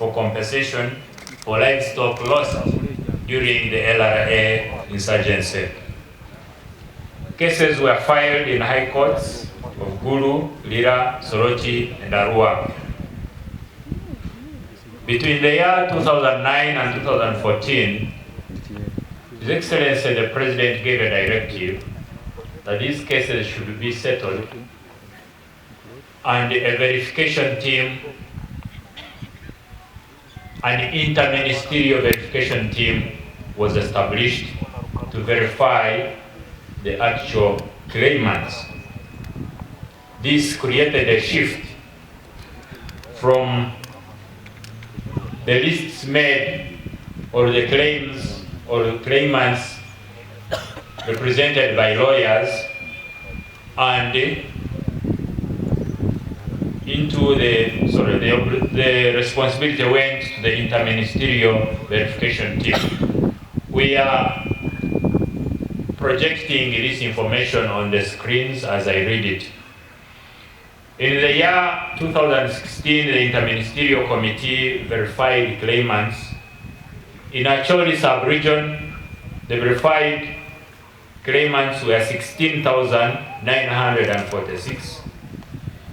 for compensation for livestock lost during the LRA insurgency. Cases were filed in high courts of Gulu, Lira, Soroti, and Arua. Between the year 2009 and 2014, His Excellency the President gave a directive that these cases should be settled, and a verification team, an interministerial verification team was established to verify the actual claimants. This created a shift from the lists made or the claims or the claimants represented by lawyers and into the responsibility went to the interministerial verification team. We are projecting this information on the screens as I read it. In the year 2016, the Interministerial Committee verified claimants. In Acholi sub-region, the verified claimants were 16,946.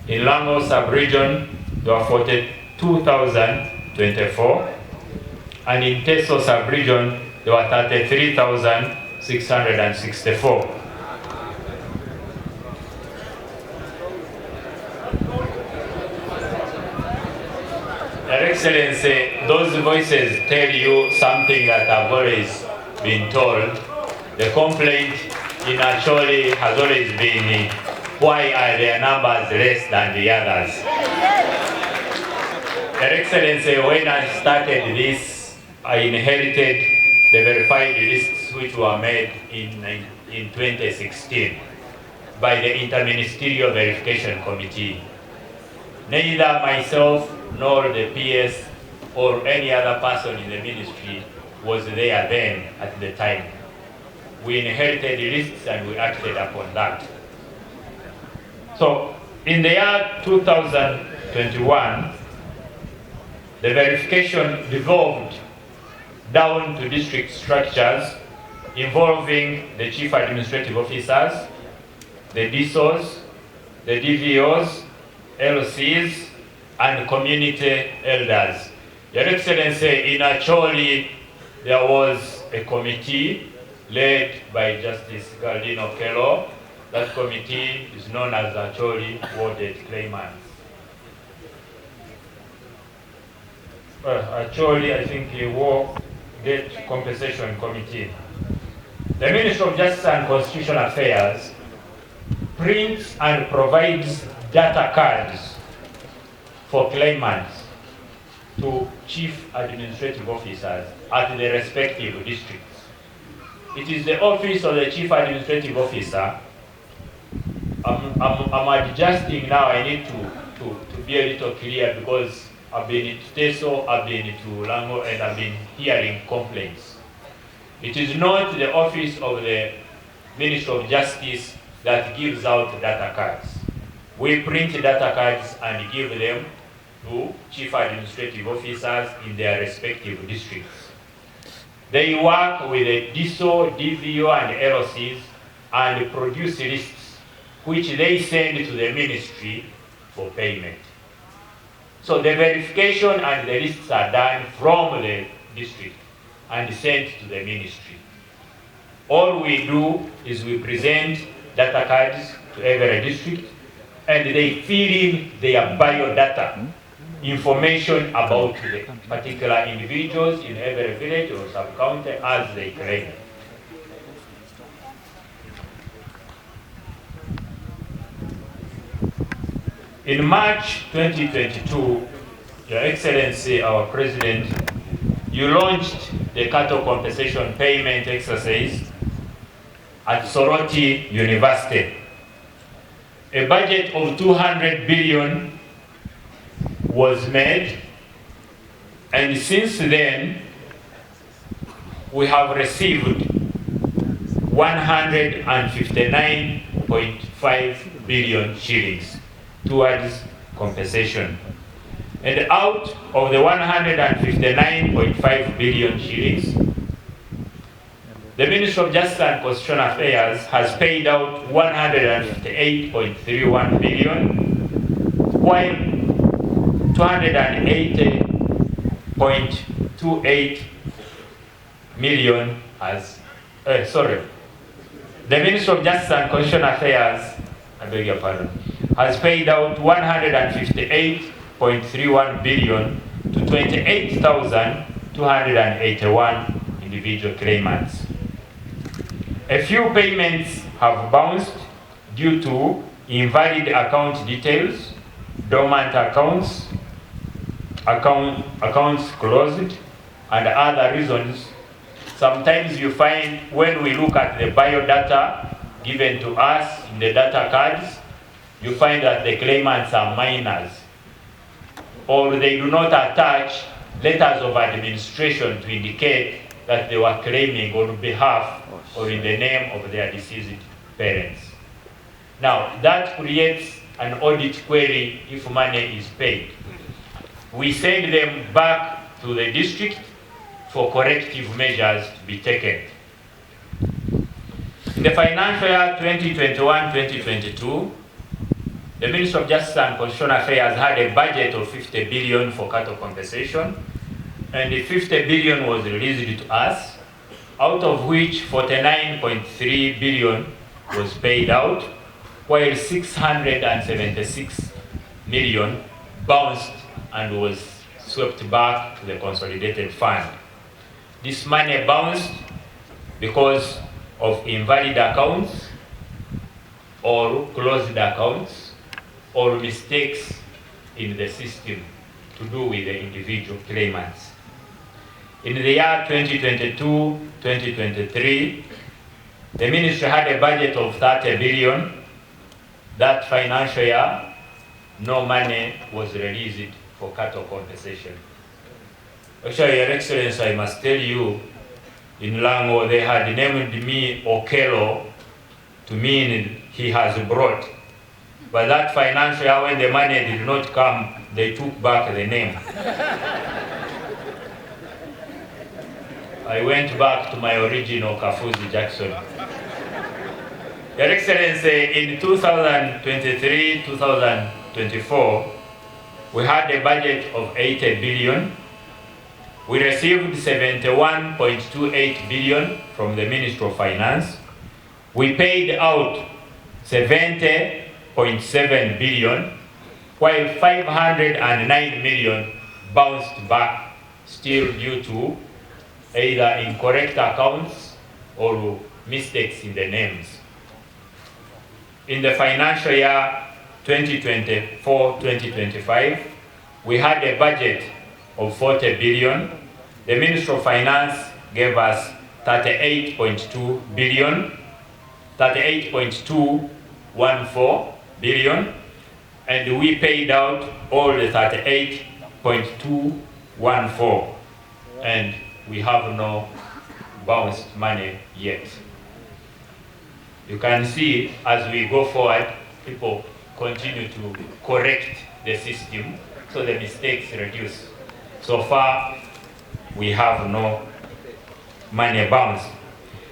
In Lango sub-region, there were 42,024. And in Teso sub-region, there were 33,664. Your Excellency, those voices tell you something that I've always been told. The complaint in Acholi has always been, why are their numbers less than the others? Your Excellency, when I started this, I inherited the verified lists which were made in 2016 by the Interministerial Verification Committee. Neither myself nor the PS or any other person in the ministry was there then at the time. We inherited the lists and we acted upon that. So in the year 2021, the verification devolved down to district structures involving the chief administrative officers, the DSOs, the DVOs, LCs, and community elders. Your Excellency, in Acholi, there was a committee led by Justice Galdino Kello. That committee is known as Acholi Warded Claimants. Acholi, I think, a War Debt Compensation Committee. The Ministry of Justice and Constitutional Affairs prints and provides data cards for claimants to chief administrative officers at the respective districts. It is the office of the chief administrative officer. I'm adjusting now. I need to be a little clear because I've been to Teso, I've been to Lango, and I've been hearing complaints. It is not the office of the Ministry of Justice that gives out data cards. We print data cards and give them to chief administrative officers in their respective districts. They work with the DSO, DVO, and LCs and produce lists which they send to the ministry for payment. So the verification and the lists are done from the district and sent to the ministry. All we do is we present data cards to every district and they fill in their biodata, information about the particular individuals in every village or sub-county as they claim. In March 2022, Your Excellency, our President, you launched the cattle compensation payment exercise at Soroti University. A budget of 200 billion was made, and since then, we have received 159.5 billion shillings towards compensation. And out of the 159.5 billion shillings, the Ministry of Justice and Constitutional Affairs has paid out 158.31 billion, while 280.28 million has, the Ministry of Justice and Constitutional Affairs, I beg your pardon, has paid out 158.31 billion to 28,281 individual claimants. A few payments have bounced due to invalid account details, dormant accounts, accounts closed, and other reasons. Sometimes you find when we look at the biodata given to us in the data cards, you find that the claimants are minors, or they do not attach letters of administration to indicate that they were claiming on behalf or in the name of their deceased parents. Now, that creates an audit query if money is paid. We send them back to the district for corrective measures to be taken. In the financial year 2021-2022, the Ministry of Justice and Constitutional Affairs had a budget of 50 billion for cattle compensation, and the 50 billion was released to us, out of which 49.3 billion was paid out, while 676 million bounced and was swept back to the consolidated fund. This money bounced because of invalid accounts or closed accounts or mistakes in the system to do with the individual claimants. In the year 2022-2023, the ministry had a budget of 30 billion. That financial year, no money was released for cattle compensation. Actually, Your Excellency, I must tell you, in Lango, they had named me Okelo to mean he has brought. But that financial year, when the money did not come, they took back the name. I went back to my original Kafuzi Jackson. Your Excellency, in 2023-2024, we had a budget of 80 billion. We received 71.28 billion from the Ministry of Finance. We paid out 70.7 billion, while 509 million bounced back, still due to either incorrect accounts or mistakes in the names. In the financial year 2024-2025, we had a budget of 40 billion. The Ministry of Finance gave us 38.2 billion, 38.214 billion, and we paid out all the 38.214, and we have no bounced money yet. You can see as we go forward, people continue to correct the system so the mistakes reduce. So far, we have no money bounced.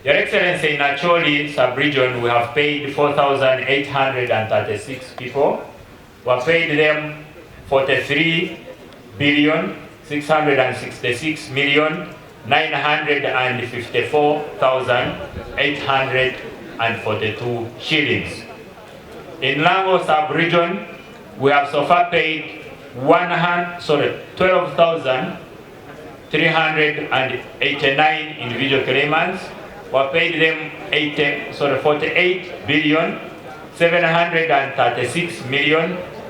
Your Excellency, in Acholi sub-region, we have paid 4,836 people. We have paid them 43,666,954,842 shillings. In Lango sub-region, we have so far paid 12,389 individual claimants. We paid them 48 billion 736 million